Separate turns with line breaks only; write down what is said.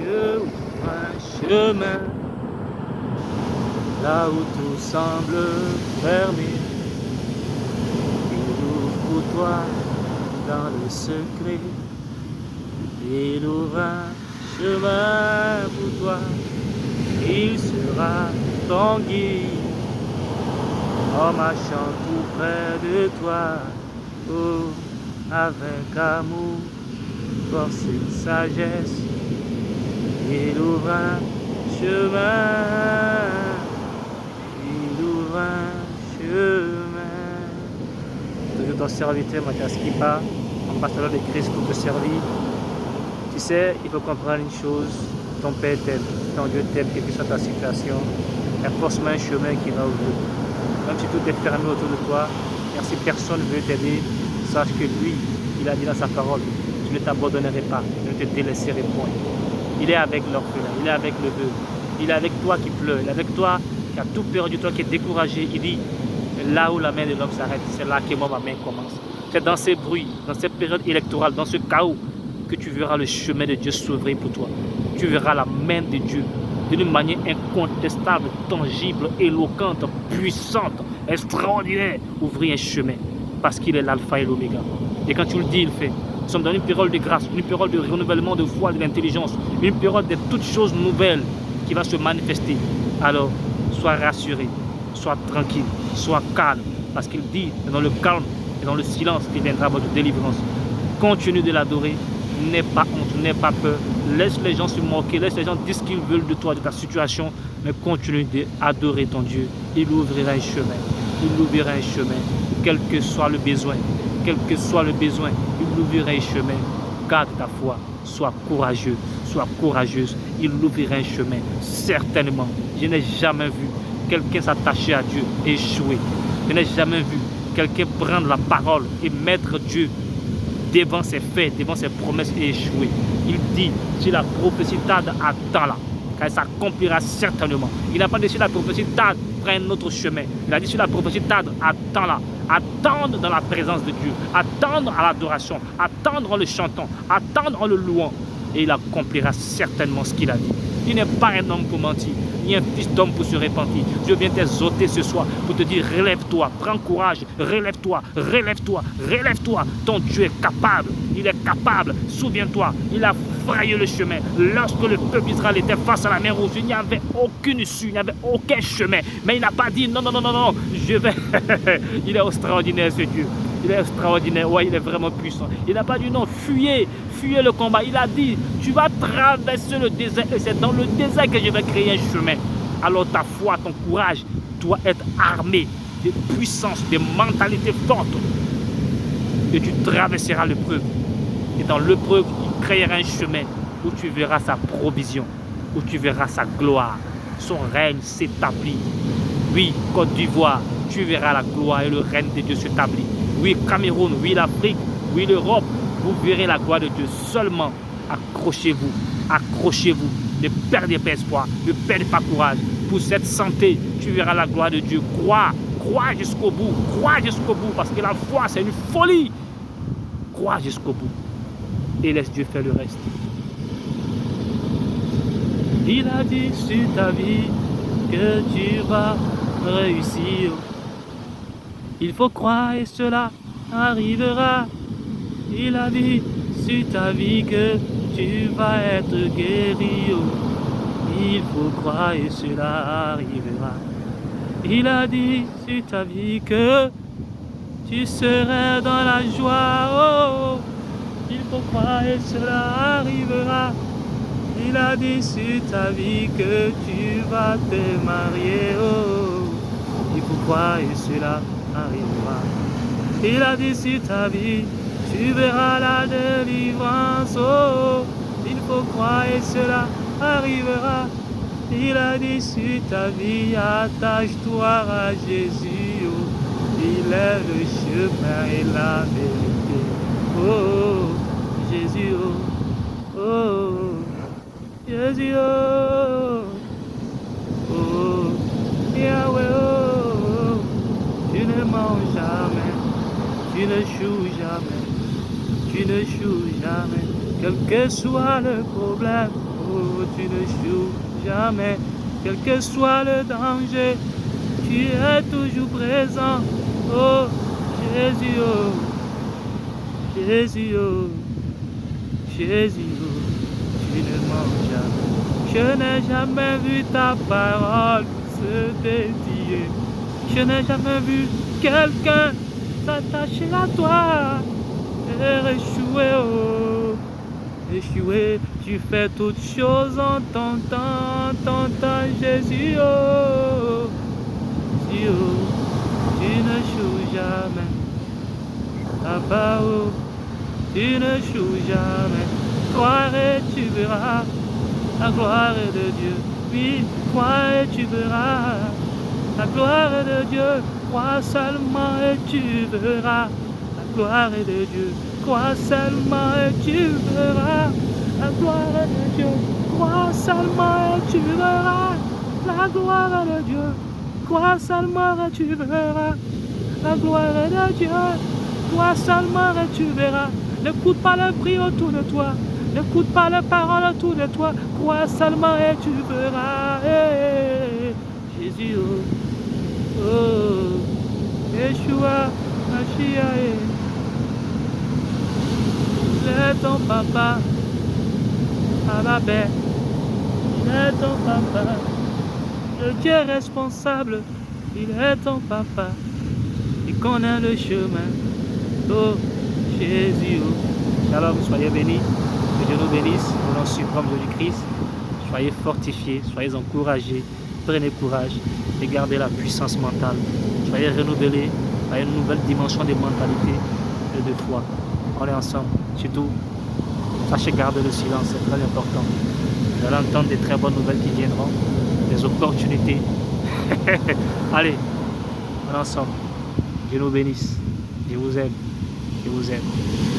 Dieu ouvre un chemin là où tout semble fermé. Il ouvre pour toi dans le secret. Il ouvre un chemin pour toi. Il sera ton guide en marchant tout près de toi. Oh, avec amour, force et sagesse. Il ouvre un chemin. Il ouvre un chemin. Toujours ton serviteur, Mathias Kipa, ambassadeur de Christ pour te servir. Tu sais, il faut comprendre une chose, ton Père t'aime, ton Dieu t'aime, quelle que soit ta situation. Il y a forcément un chemin qui va ouvrir. Même si tout est fermé autour de toi, car si personne ne veut t'aider, sache que lui, il a dit dans sa parole, je ne t'abandonnerai pas, je ne te délaisserai point. Il est avec l'orphelin, il est avec le veuve, il est avec toi qui pleure, il est avec toi qui a tout perdu, toi qui es découragé. Il dit, là où la main de l'homme s'arrête, c'est là que moi ma main commence. C'est dans ces bruits, dans cette période électorale, dans ce chaos, que tu verras le chemin de Dieu s'ouvrir pour toi. Tu verras la main de Dieu d'une manière incontestable, tangible, éloquente, puissante, extraordinaire, ouvrir un chemin. Parce qu'il est l'alpha et l'oméga. Et quand tu le dis, il fait. Nous sommes dans une période de grâce, une période de renouvellement de foi, de l'intelligence, une période de toutes choses nouvelles qui va se manifester. Alors, sois rassuré, sois tranquille, sois calme. Parce qu'il dit, dans le calme et dans le silence, qu'il viendra votre délivrance. Continue de l'adorer. N'aie pas honte, n'aie pas peur. Laisse les gens se moquer, laisse les gens dire ce qu'ils veulent de toi, de ta situation. Mais continue d'adorer ton Dieu. Il ouvrira un chemin. Il ouvrira un chemin. Quel que soit le besoin. Quel que soit le besoin. Il ouvrira un chemin. Garde ta foi. Sois courageux. Sois courageuse. Il ouvrira un chemin. Certainement. Je n'ai jamais vu quelqu'un s'attacher à Dieu et échouer. Je n'ai jamais vu quelqu'un prendre la parole et mettre Dieu devant ses faits, devant ses promesses et échouer. Il dit, si la prophétie tarde, attends-la, car elle s'accomplira certainement. Il n'a pas dit si la prophétie tarde, prends un autre chemin. Il a dit si la prophétie tarde, attends-la. Attendre dans la présence de Dieu, attendre à l'adoration, attendre en le chantant, attendre en le louant. Et il accomplira certainement ce qu'il a dit. Il n'est pas un homme pour mentir, ni un fils d'homme pour se repentir. Je viens t'exhorter ce soir pour te dire, relève-toi, prends courage, relève-toi, relève-toi, relève-toi. Ton Dieu est capable, il est capable. Souviens-toi, il a frayé le chemin. Lorsque le peuple d'Israël était face à la mer rouge, il n'y avait aucune issue, il n'y avait aucun chemin. Mais il n'a pas dit, non, non, non, non, non, je vais. Il est extraordinaire ce Dieu. Il est extraordinaire, ouais, il est vraiment puissant. Il n'a pas dit non, fuyez, fuyez le combat. Il a dit, tu vas traverser le désert et c'est dans le désert que je vais créer un chemin. Alors ta foi, ton courage doit être armé de puissance, de mentalité forte. Et tu traverseras l'épreuve. Et dans l'épreuve, il créera un chemin où tu verras sa provision, où tu verras sa gloire. Son règne s'établit. Oui, Côte d'Ivoire, tu verras la gloire et le règne de Dieu s'établir. Oui, Cameroun, oui, l'Afrique, oui, l'Europe, vous verrez la gloire de Dieu. Seulement, accrochez-vous, accrochez-vous. Ne perdez pas espoir, ne perdez pas courage. Pour cette santé, tu verras la gloire de Dieu. Crois, crois jusqu'au bout, crois jusqu'au bout, parce que la foi, c'est une folie. Crois jusqu'au bout et laisse Dieu faire le reste. Il a dit sur ta vie que tu vas réussir. Il faut croire et cela arrivera. Il a dit sur ta vie que tu vas être guéri. Il faut croire et cela arrivera. Il a dit sur ta vie que tu serais dans la joie. Oh, il faut croire et cela arrivera. Il a dit sur ta vie que tu vas te marier. Oh, il faut croire et cela arrivera. Il a dit sur ta vie, tu verras la délivrance. Oh, il faut croire et cela arrivera. Il a dit sur ta vie, attache-toi à Jésus. Oh, il est le chemin et la vérité. Oh, Jésus. Oh, oh, Jésus. Oh, oh, Yahweh. Oh, tu ne mens jamais, tu ne joues jamais, tu ne joues jamais, quel que soit le problème. Oh, tu n'échoues jamais. Quel que soit le danger, tu es toujours présent. Oh Jésus, oh Jésus, oh Jésus, oh, tu ne mens jamais. Je n'ai jamais vu ta parole se dédier. Je n'ai jamais vu quelqu'un s'attacher à toi et échouer, oh, échouer. Tu fais toutes choses en ton temps, Jésus, oh, Jésus, oh, tu n'échoues jamais. Papa, oh, tu n'échoues jamais. Croire et tu verras la gloire de Dieu. Oui, crois et tu verras la gloire de Dieu. Crois seulement et tu verras la gloire de Dieu. Crois seulement et tu verras la gloire de Dieu. Crois seulement et tu verras la gloire de Dieu. Crois seulement et tu verras la gloire de Dieu. Crois seulement et tu verras. N'écoute pas le bruit autour de toi. N'écoute pas les paroles autour de toi. Crois seulement et tu verras. Hey, Jésus, oh, oh, Yeshua, Mashiach. Il est ton papa, Abba, il est ton papa. Le Dieu responsable, il est ton papa. Il connaît le chemin. Oh, Jésus, oh. Shalom, soyez bénis. Que Dieu nous bénisse, au nom suprême de Jésus-Christ. Soyez fortifiés, soyez encouragés, prenez courage et gardez la puissance mentale. Soyez renouvelés par une nouvelle dimension de mentalité et de foi. On est ensemble. Surtout, sachez garder le silence, c'est très important. Vous allez entendre des très bonnes nouvelles qui viendront, des opportunités. Allez, on est ensemble. Dieu nous bénisse. Je vous aime. Je vous aime.